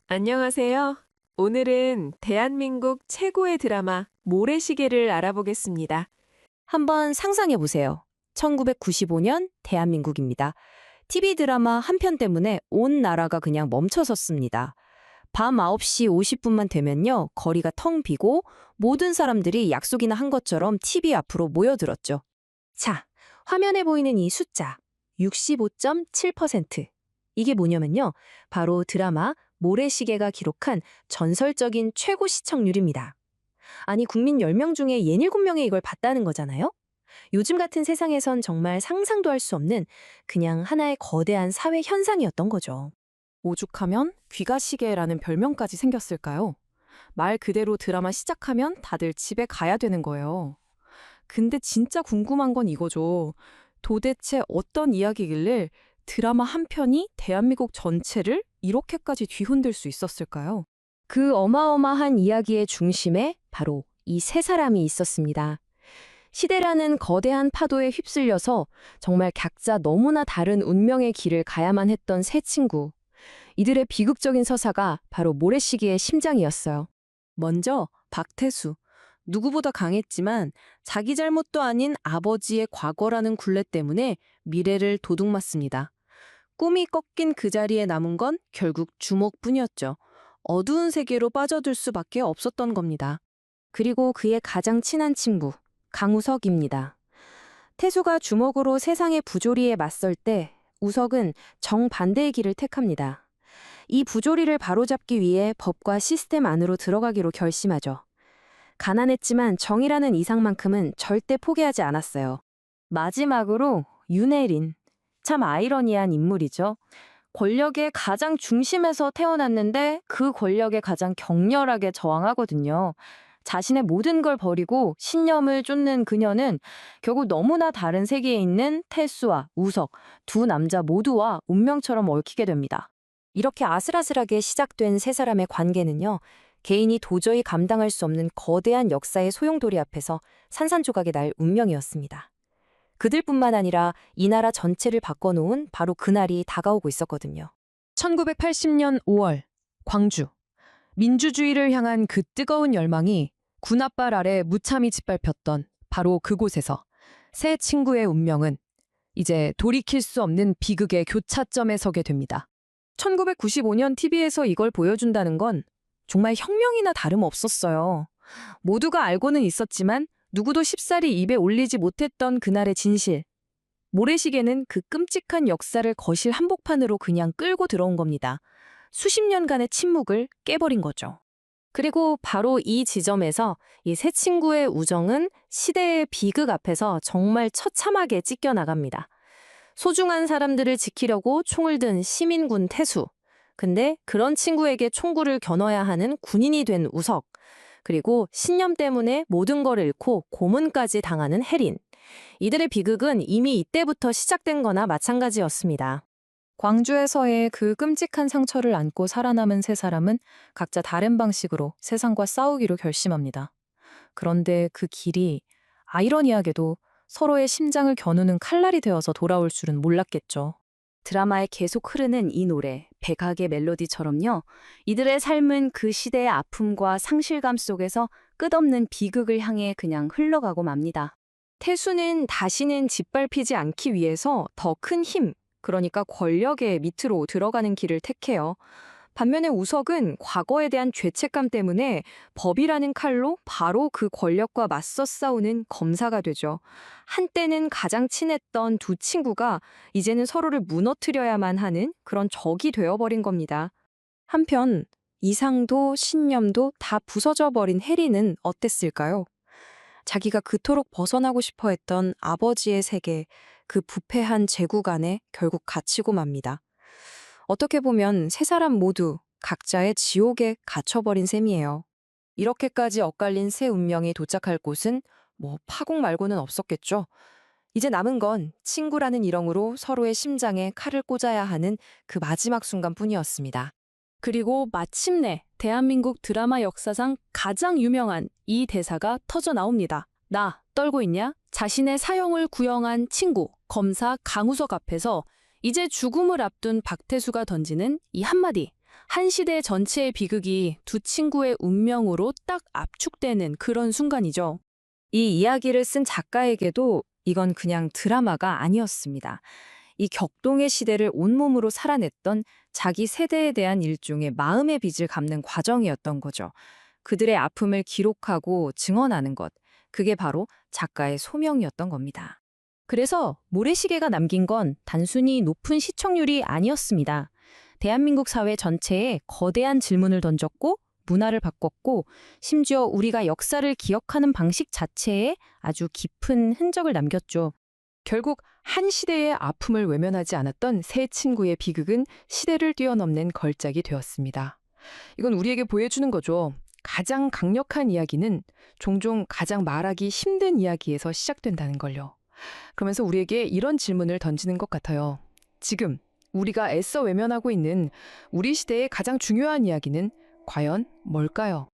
안녕하세요. 오늘은 대한민국 최고의 드라마 모래시계를 알아보겠습니다. 한번 상상해 보세요. 1995년 대한민국입니다. TV 드라마 한 편 때문에 온 나라가 그냥 멈춰섰습니다. 밤 9시 50분만 되면요, 거리가 텅 비고 모든 사람들이 약속이나 한 것처럼 TV 앞으로 모여들었죠. 자, 화면에 보이는 이 숫자, 65.7%. 이게 뭐냐면요, 바로 드라마 모래시계가 기록한 전설적인 최고 시청률입니다. 아니, 국민 10명 중에 67명이 이걸 봤다는 거잖아요? 요즘 같은 세상에선 정말 상상도 할 수 없는 그냥 하나의 거대한 사회 현상이었던 거죠. 오죽하면 귀가시계라는 별명까지 생겼을까요? 말 그대로 드라마 시작하면 다들 집에 가야 되는 거예요. 근데 진짜 궁금한 건 이거죠. 도대체 어떤 이야기길래 드라마 한 편이 대한민국 전체를 이렇게까지 뒤흔들 수 있었을까요? 그 어마어마한 이야기의 중심에 바로 이 세 사람이 있었습니다. 시대라는 거대한 파도에 휩쓸려서 정말 각자 너무나 다른 운명의 길을 가야만 했던 세 친구. 이들의 비극적인 서사가 바로 모래시계의 심장이었어요. 먼저 박태수. 누구보다 강했지만 자기 잘못도 아닌 아버지의 과거라는 굴레 때문에 미래를 도둑맞습니다. 꿈이 꺾인 그 자리에 남은 건 결국 주먹뿐이었죠. 어두운 세계로 빠져들 수밖에 없었던 겁니다. 그리고 그의 가장 친한 친구, 강우석입니다. 태수가 주먹으로 세상의 부조리에 맞설 때 우석은 정반대의 길을 택합니다. 이 부조리를 바로잡기 위해 법과 시스템 안으로 들어가기로 결심하죠. 가난했지만 정의라는 이상만큼은 절대 포기하지 않았어요. 마지막으로 윤혜린. 참 아이러니한 인물이죠. 권력의 가장 중심에서 태어났는데 그 권력에 가장 격렬하게 저항하거든요. 자신의 모든 걸 버리고 신념을 쫓는 그녀는 결국 너무나 다른 세계에 있는 태수와 우석, 두 남자 모두와 운명처럼 얽히게 됩니다. 이렇게 아슬아슬하게 시작된 세 사람의 관계는요, 개인이 도저히 감당할 수 없는 거대한 역사의 소용돌이 앞에서 산산조각이 날 운명이었습니다. 그들뿐만 아니라 이 나라 전체를 바꿔놓은 바로 그날이 다가오고 있었거든요. 1980년 5월, 광주. 민주주의를 향한 그 뜨거운 열망이 군홧발 아래 무참히 짓밟혔던 바로 그곳에서 세 친구의 운명은 이제 돌이킬 수 없는 비극의 교차점에 서게 됩니다. 1995년 TV에서 이걸 보여준다는 건 정말 혁명이나 다름없었어요. 모두가 알고는 있었지만 누구도 쉽사리 입에 올리지 못했던 그날의 진실. 모래시계는 그 끔찍한 역사를 거실 한복판으로 그냥 끌고 들어온 겁니다. 수십 년간의 침묵을 깨버린 거죠. 그리고 바로 이 지점에서 이 세 친구의 우정은 시대의 비극 앞에서 정말 처참하게 찢겨나갑니다. 소중한 사람들을 지키려고 총을 든 시민군 태수. 근데 그런 친구에게 총구를 겨눠야 하는 군인이 된 우석. 그리고 신념 때문에 모든 걸 잃고 고문까지 당하는 혜린. 이들의 비극은 이미 이때부터 시작된 거나 마찬가지였습니다. 광주에서의 그 끔찍한 상처를 안고 살아남은 세 사람은 각자 다른 방식으로 세상과 싸우기로 결심합니다. 그런데 그 길이 아이러니하게도 서로의 심장을 겨누는 칼날이 되어서 돌아올 줄은 몰랐겠죠. 드라마에 계속 흐르는 이 노래, 백악의 멜로디처럼요. 이들의 삶은 그 시대의 아픔과 상실감 속에서 끝없는 비극을 향해 그냥 흘러가고 맙니다. 태수는 다시는 짓밟히지 않기 위해서 더 큰 힘, 그러니까 권력의 밑으로 들어가는 길을 택해요. 반면에 우석은 과거에 대한 죄책감 때문에 법이라는 칼로 바로 그 권력과 맞서 싸우는 검사가 되죠. 한때는 가장 친했던 두 친구가 이제는 서로를 무너뜨려야만 하는 그런 적이 되어버린 겁니다. 한편 이상도 신념도 다 부서져 버린 혜리는 어땠을까요? 자기가 그토록 벗어나고 싶어 했던 아버지의 세계, 그 부패한 제국 안에 결국 갇히고 맙니다. 어떻게 보면 세 사람 모두 각자의 지옥에 갇혀버린 셈이에요. 이렇게까지 엇갈린 새 운명이 도착할 곳은 파국 말고는 없었겠죠. 이제 남은 건 친구라는 일형으로 서로의 심장에 칼을 꽂아야 하는 그 마지막 순간뿐이었습니다. 그리고 마침내 대한민국 드라마 역사상 가장 유명한 이 대사가 터져 나옵니다. 나 떨고 있냐? 자신의 사형을 구형한 친구, 검사 강우석 앞에서 이제 죽음을 앞둔 박태수가 던지는 이 한마디. 한 시대 전체의 비극이 두 친구의 운명으로 딱 압축되는 그런 순간이죠. 이 이야기를 쓴 작가에게도 이건 그냥 드라마가 아니었습니다. 이 격동의 시대를 온몸으로 살아냈던 자기 세대에 대한 일종의 마음의 빚을 갚는 과정이었던 거죠. 그들의 아픔을 기록하고 증언하는 것, 그게 바로 작가의 소명이었던 겁니다. 그래서 모래시계가 남긴 건 단순히 높은 시청률이 아니었습니다. 대한민국 사회 전체에 거대한 질문을 던졌고 문화를 바꿨고 심지어 우리가 역사를 기억하는 방식 자체에 아주 깊은 흔적을 남겼죠. 결국 한 시대의 아픔을 외면하지 않았던 세 친구의 비극은 시대를 뛰어넘는 걸작이 되었습니다. 이건 우리에게 보여주는 거죠. 가장 강력한 이야기는 종종 가장 말하기 힘든 이야기에서 시작된다는 걸요. 그러면서 우리에게 이런 질문을 던지는 것 같아요. 지금 우리가 애써 외면하고 있는 우리 시대의 가장 중요한 이야기는 과연 뭘까요?